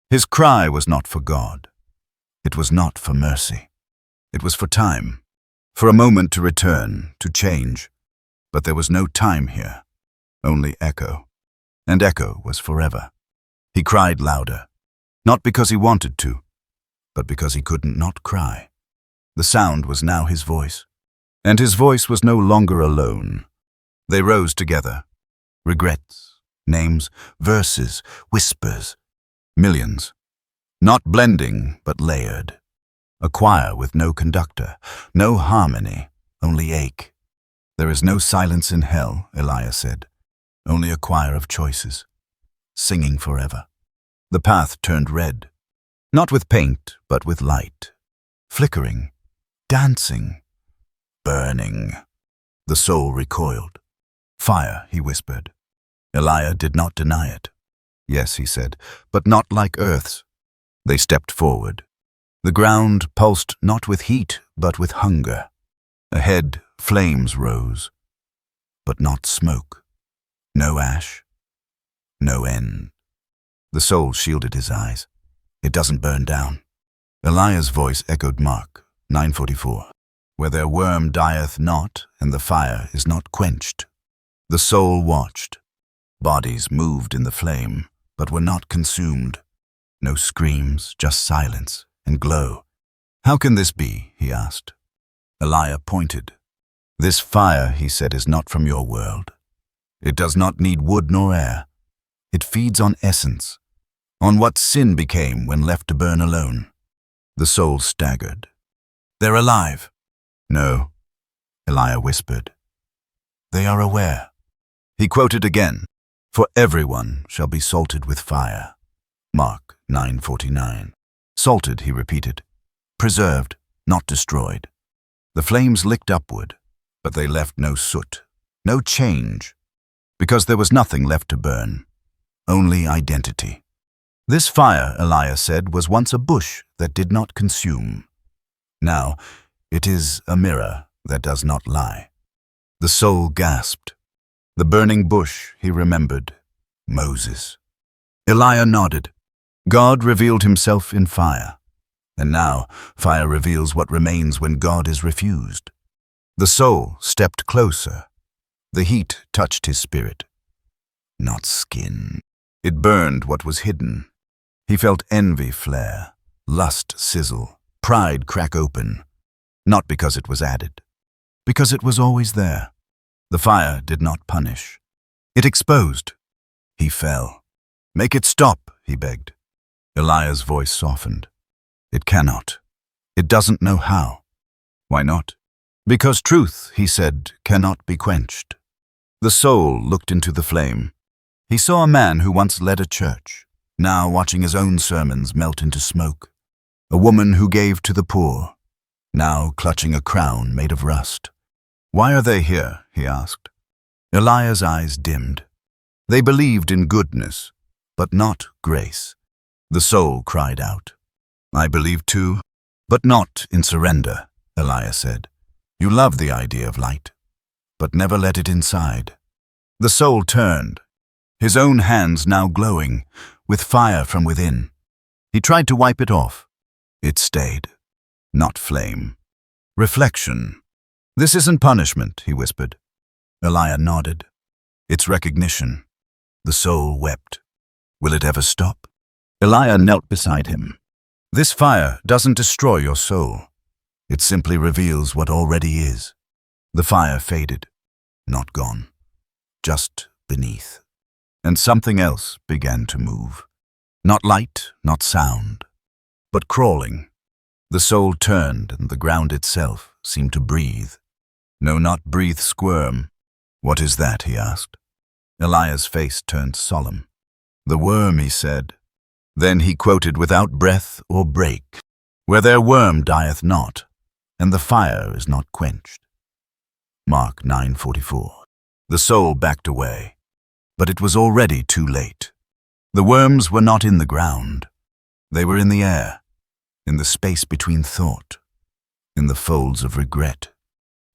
His cry was not for God. It was not for mercy. It was for time. For a moment to return, to change. But there was no time here. Only echo. And echo was forever. He cried louder. Not because he wanted to, but because he couldn't not cry. The sound was now his voice. And his voice was no longer alone. They rose together. Regrets, names, verses, whispers. Millions. Not blending, but layered. A choir with no conductor, no harmony, only ache. There is no silence in hell, Eliah said. Only a choir of choices. Singing forever. The path turned red. Not with paint, but with light. Flickering. Dancing. Burning. The soul recoiled. Fire, he whispered. Eliah did not deny it. Yes, he said, but not like earth's. They stepped forward. The ground pulsed not with heat, but with hunger. Ahead, flames rose, but not smoke. No ash. No end. The soul shielded his eyes. It doesn't burn down. Eliah's voice echoed Mark 9:44. Where their worm dieth not, and the fire is not quenched. The soul watched. Bodies moved in the flame, but were not consumed. No screams, just silence and glow. How can this be? He asked. Eliah pointed. This fire, he said, is not from your world. It does not need wood nor air. It feeds on essence, on what sin became when left to burn alone. The soul staggered. They're alive. No, Eliah whispered. They are aware. He quoted again, for everyone shall be salted with fire. Mark 9:49. Salted, he repeated. Preserved, not destroyed. The flames licked upward, but they left no soot, no change, because there was nothing left to burn, only identity. This fire, Eliah said, was once a bush that did not consume. Now, it is a mirror that does not lie. The soul gasped. The burning bush, he remembered. Moses. Eliah nodded. God revealed himself in fire. And now, fire reveals what remains when God is refused. The soul stepped closer. The heat touched his spirit. Not skin. It burned what was hidden. He felt envy flare, lust sizzle, pride crack open. Not because it was added, because it was always there. The fire did not punish. It exposed. He fell. Make it stop, he begged. Eliah's voice softened. It cannot. It doesn't know how. Why not? Because truth, he said, cannot be quenched. The soul looked into the flame. He saw a man who once led a church, now watching his own sermons melt into smoke. A woman who gave to the poor, now clutching a crown made of rust. Why are they here? He asked. Eliah's eyes dimmed. They believed in goodness, but not grace. The soul cried out. I believe too, but not in surrender, Eliah said. You love the idea of light, but never let it inside. The soul turned, his own hands now glowing, with fire from within. He tried to wipe it off. It stayed. Not flame. Reflection. This isn't punishment, he whispered. Eliah nodded. It's recognition. The soul wept. Will it ever stop? Eliah knelt beside him. This fire doesn't destroy your soul. It simply reveals what already is. The fire faded. Not gone. Just beneath. and something else began to move. Not light, not sound, but crawling. The soul turned, and the ground itself seemed to breathe. No, not breathe, squirm. "What is that?" he asked. Eliah's face turned solemn. "The worm," he said. Then he quoted without breath or break, "Where their worm dieth not, and the fire is not quenched." Mark 9:44. The soul backed away, but it was already too late. The worms were not in the ground. They were in the air, in the space between thought, in the folds of regret.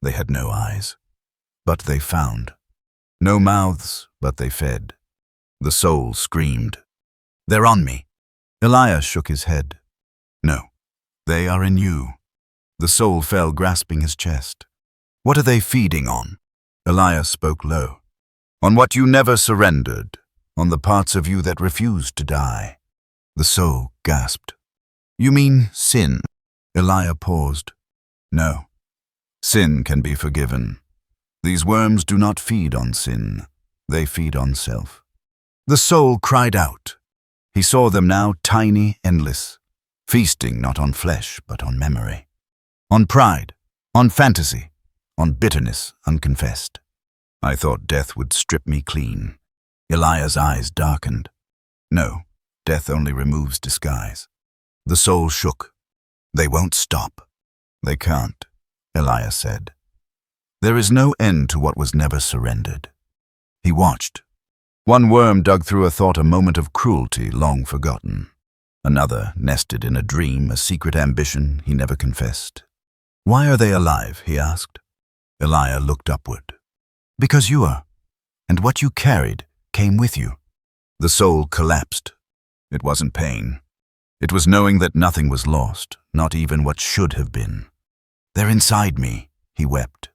They had no eyes, but they found. No mouths, but they fed. The soul screamed, "They're on me." Eliah shook his head. "No, they are in you." The soul fell, grasping his chest. "What are they feeding on?" Eliah spoke low. "On what you never surrendered, on the parts of you that refused to die." The soul gasped. "You mean sin?" Eliah paused. "No. Sin can be forgiven. These worms do not feed on sin. They feed on self." The soul cried out. He saw them now, tiny, endless, feasting not on flesh, but on memory, on pride, on fantasy, on bitterness unconfessed. "I thought death would strip me clean." Eliah's eyes darkened. "No, death only removes disguise." The soul shook. "They won't stop." "They can't," Eliah said. "There is no end to what was never surrendered." He watched. One worm dug through a thought, a moment of cruelty long forgotten. Another nested in a dream, a secret ambition he never confessed. "Why are they alive?" he asked. Eliah looked upward. "Because you are, and what you carried came with you." The soul collapsed. It wasn't pain. It was knowing that nothing was lost, not even what should have been. "They're inside me," he wept.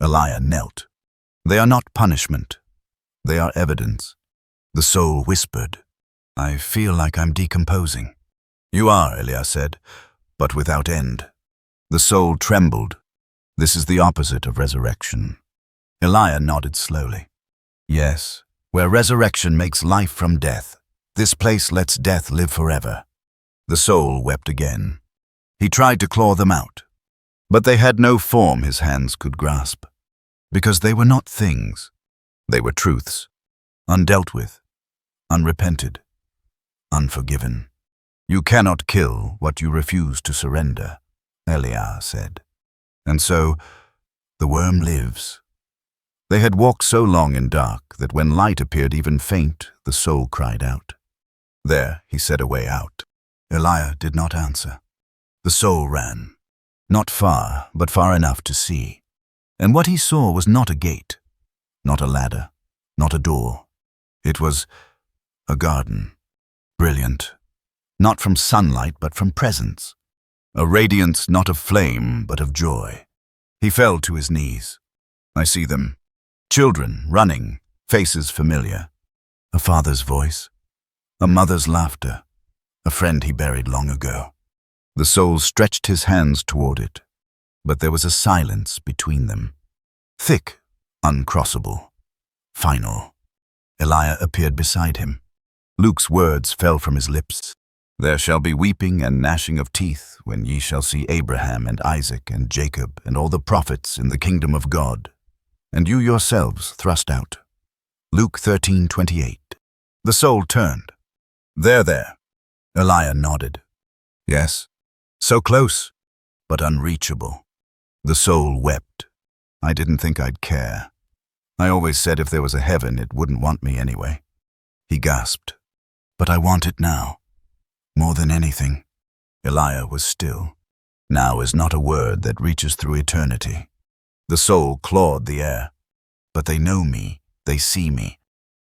Eliah knelt. "They are not punishment. They are evidence." The soul whispered, "I feel like I'm decomposing." "You are," Eliah said, "but without end." The soul trembled. "This is the opposite of resurrection." Eliah nodded slowly. "Yes, where resurrection makes life from death, this place lets death live forever." The soul wept again. He tried to claw them out, but they had no form his hands could grasp, because they were not things. They were truths, undealt with, unrepented, unforgiven. "You cannot kill what you refuse to surrender," Eliah said. And so, the worm lives. They had walked so long in dark that when light appeared even faint, the soul cried out. "There," he said, "a way out." Eliah did not answer. The soul ran, not far, but far enough to see. And what he saw was not a gate, not a ladder, not a door. It was a garden, brilliant, not from sunlight but from presence, a radiance not of flame but of joy. He fell to his knees. "I see them. Children running, faces familiar. A father's voice, a mother's laughter, a friend he buried long ago." The soul stretched his hands toward it, but there was a silence between them. Thick, uncrossable, final. Eliah appeared beside him. Luke's words fell from his lips. "There shall be weeping and gnashing of teeth when ye shall see Abraham and Isaac and Jacob and all the prophets in the kingdom of God, and you yourselves thrust out." Luke 13:28. The soul turned. There. Eliah nodded. "Yes, so close, but unreachable." The soul wept. "I didn't think I'd care. I always said if there was a heaven, it wouldn't want me anyway." He gasped. "But I want it now, more than anything." Eliah was still. Now is not a word that reaches through eternity. The soul clawed the air. "But they know me, they see me."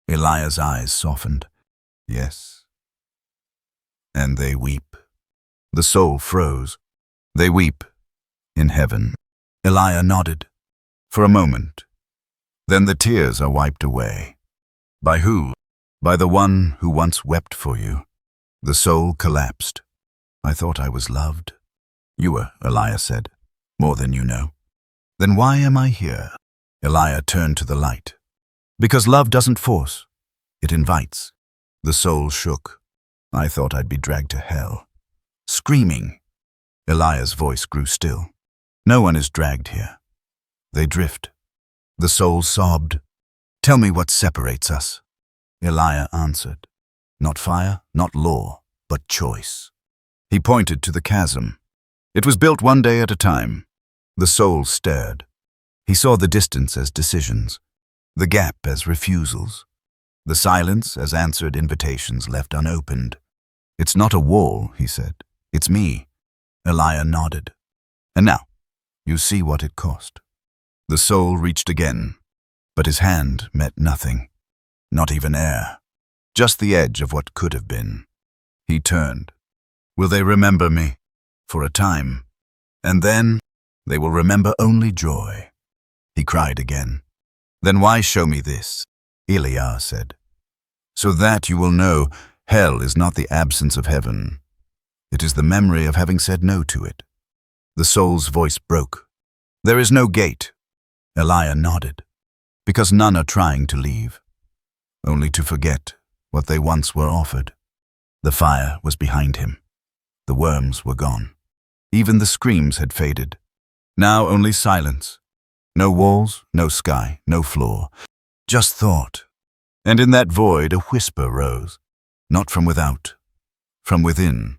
Eliah's eyes softened. "Yes. And they weep." The soul froze. "They weep in heaven." Eliah nodded. For a moment. "Then the tears are wiped away." "By who?" "By the one who once wept for you." The soul collapsed. "I thought I was loved." "You were," Eliah said, "more than you know." "Then why am I here?" Eliah turned to the light. "Because love doesn't force. It invites. The soul shook. I thought I'd be dragged to hell. Screaming. Eliah's voice grew still. No one is dragged here. They drift. The soul sobbed. Tell me what separates us. Eliah answered. Not fire, not law, but choice. He pointed to the chasm. It was built one day at a time. The soul stared. He saw the distance as decisions, the gap as refusals, the silence as answered invitations left unopened. It's not a wall, he said. It's me. Eliah nodded. And now, you see what it cost. The soul reached again, but his hand met nothing, not even air, just the edge of what could have been. He turned. Will they remember me? For a time. And then they will remember only joy. He cried again. Then why show me this? Eliah said. So that you will know hell is not the absence of heaven. It is the memory of having said no to it. The soul's voice broke. There is no gate. Eliah nodded. Because none are trying to leave. Only to forget what they once were offered. The fire was behind him. The worms were gone. Even the screams had faded. Now only silence. No walls, no sky, no floor. Just thought. And in that void a whisper rose. Not from without. From within.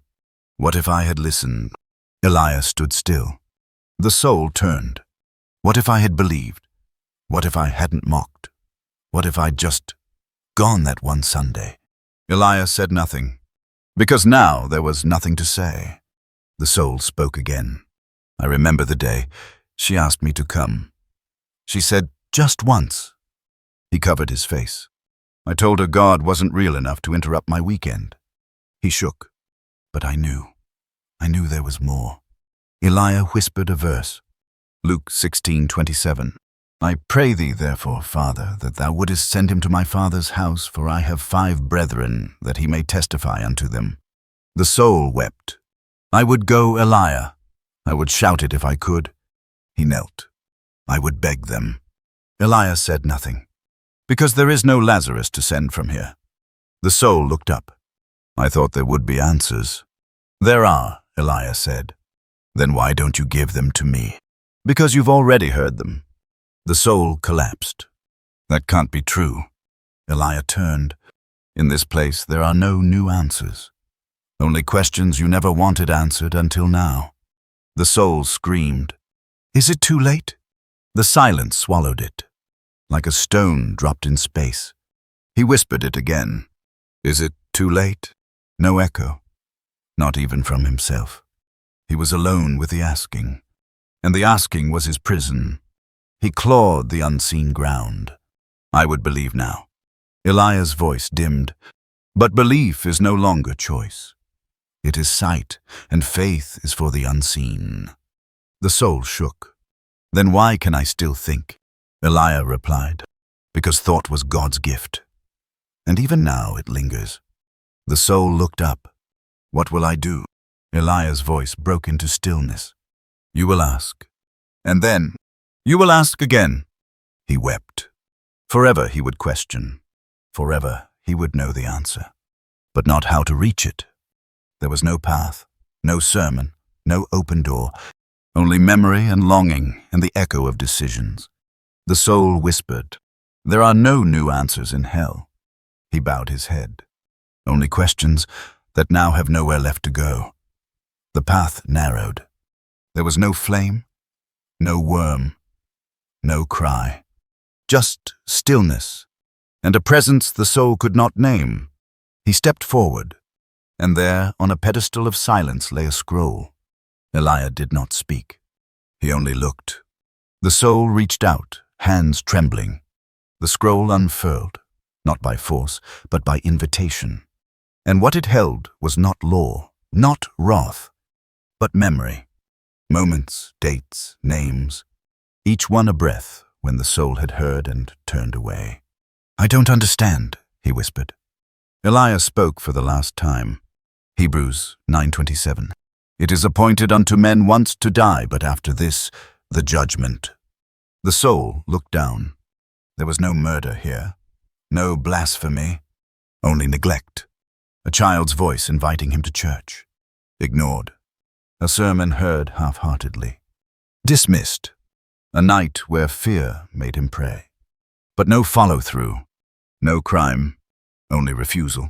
What if I had listened? Eliah stood still. The soul turned. What if I had believed? What if I hadn't mocked? What if I'd just gone that one Sunday? Eliah said nothing. Because now there was nothing to say. The soul spoke again. I remember the day she asked me to come. She said, just once. He covered his face. I told her God wasn't real enough to interrupt my weekend. He shook. But I knew. I knew there was more. Eliah whispered a verse. Luke 16:27. I pray thee, therefore, Father, that thou wouldest send him to my father's house, for I have 5 brethren, that he may testify unto them. The soul wept. I would go, Eliah. I would shout it if I could. He knelt. I would beg them. Eliah said nothing. Because there is no Lazarus to send from here. The soul looked up. I thought there would be answers. There are, Eliah said. Then why don't you give them to me? Because you've already heard them. The soul collapsed. That can't be true. Eliah turned. In this place there are no new answers. Only questions you never wanted answered until now. The soul screamed. Is it too late? The silence swallowed it, like a stone dropped in space. He whispered it again. Is it too late? No echo. Not even from himself. He was alone with the asking. And the asking was his prison. He clawed the unseen ground. I would believe now. Eliah's voice dimmed. But belief is no longer choice. It is sight, and faith is for the unseen. The soul shook. Then why can I still think? Eliah replied. Because thought was God's gift. And even now it lingers. The soul looked up. What will I do? Eliah's voice broke into stillness. You will ask. And then, you will ask again. He wept. Forever he would question. Forever he would know the answer. But not how to reach it. There was no path, no sermon, no open door. Only memory and longing and the echo of decisions. The soul whispered, there are no new answers in hell. He bowed his head. Only questions that now have nowhere left to go. The path narrowed. There was no flame, no worm, no cry. Just stillness, and a presence the soul could not name. He stepped forward, and there on a pedestal of silence lay a scroll. Eliah did not speak. He only looked. The soul reached out, hands trembling. The scroll unfurled, not by force, but by invitation. And what it held was not law, not wrath, but memory. Moments, dates, names, each one a breath when the soul had heard and turned away. I don't understand, he whispered. Eliah spoke for the last time. Hebrews 9:27. It is appointed unto men once to die, but after this, the judgment. The soul looked down. There was no murder here, no blasphemy, Only neglect. A child's voice inviting him to church. Ignored. A sermon heard half-heartedly. Dismissed. A night where fear made him pray. But no follow-through. No crime. Only refusal.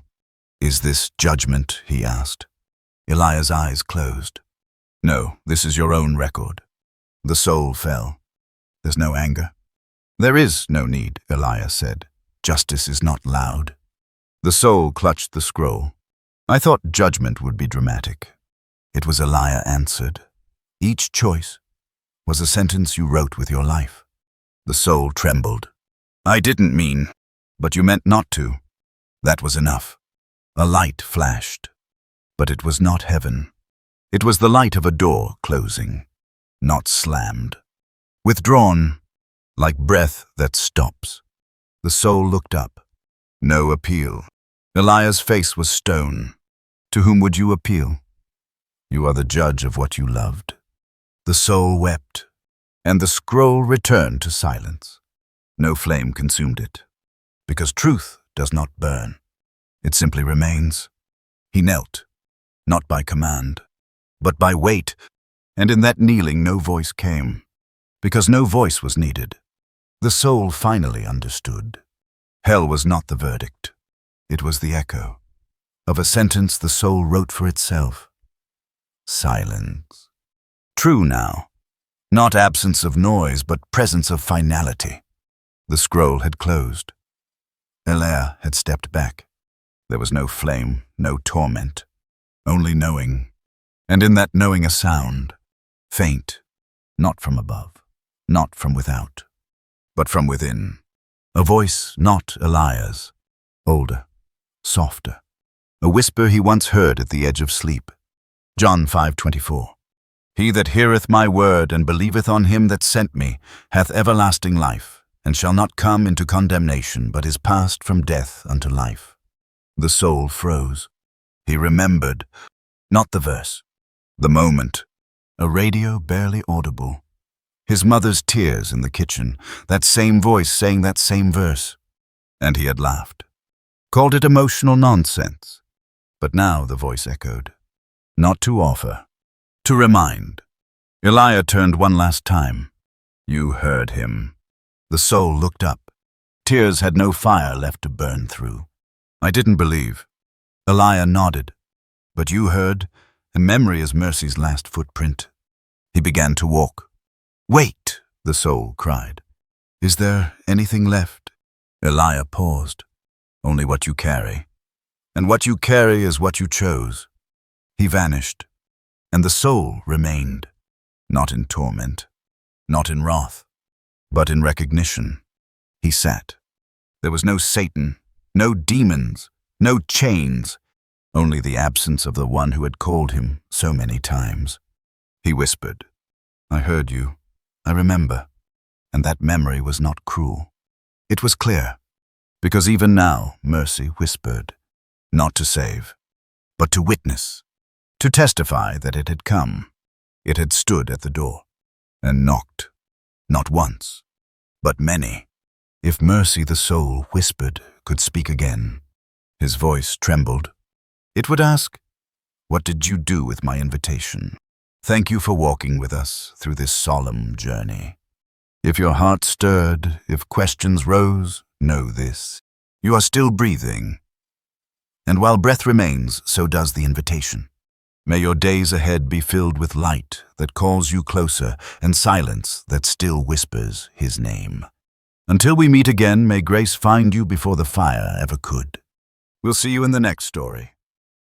Is this judgment? He asked. Eliah's eyes closed. No, this is your own record. The soul fell. There's no anger. There is no need, Eliah said. Justice is not loud. The soul clutched the scroll. I thought judgment would be dramatic. It was Eliah answered. Each choice was a sentence you wrote with your life. The soul trembled. I didn't mean, but you meant not to. That was enough. A light flashed. But it was not heaven. It was the light of a door closing, not slammed. Withdrawn, like breath that stops. The soul looked up. No appeal. Eliah's face was stone. To whom would you appeal? You are the judge of what you loved. The soul wept, and the scroll returned to silence. No flame consumed it, because truth does not burn. It simply remains. He knelt, not by command, but by weight, and in that kneeling no voice came, because no voice was needed. The soul finally understood. Hell was not the verdict. It was the echo of a sentence the soul wrote for itself. Silence. True now. Not absence of noise, but presence of finality. The scroll had closed. Eliah had stepped back. There was no flame, no torment, only knowing. And in that knowing a sound, faint, not from above, not from without, but from within. A voice not Eliah's, older, softer. A whisper he once heard at the edge of sleep. John 5:24. He that heareth my word and believeth on him that sent me hath everlasting life, and shall not come into condemnation, but is passed from death unto life. The soul froze. He remembered, not the verse, the moment. A radio barely audible. His mother's tears in the kitchen, that same voice saying that same verse. And he had laughed. Called it emotional nonsense. But now the voice echoed. Not to offer. To remind. Eliah turned one last time. You heard him. The soul looked up. Tears had no fire left to burn through. I didn't believe. Eliah nodded. But you heard, and memory is mercy's last footprint. He began to walk. Wait, the soul cried. Is there anything left? Eliah paused. Only what you carry. And what you carry is what you chose. He vanished. And the soul remained, not in torment, not in wrath, but in recognition. He sat. There was no Satan, no demons, no chains, only the absence of the one who had called him so many times. He whispered, I heard you, I remember, and that memory was not cruel. It was clear, because even now mercy whispered, not to save, but to witness. To testify that it had come. It had stood at the door and knocked, not once, but many. If mercy the soul whispered could speak again, his voice trembled. It would ask, what did you do with my invitation? Thank you for walking with us through this solemn journey. If your heart stirred, if questions rose, know this, you are still breathing. And while breath remains, so does the invitation. May your days ahead be filled with light that calls you closer and silence that still whispers his name. Until we meet again, may grace find you before the fire ever could. We'll see you in the next story.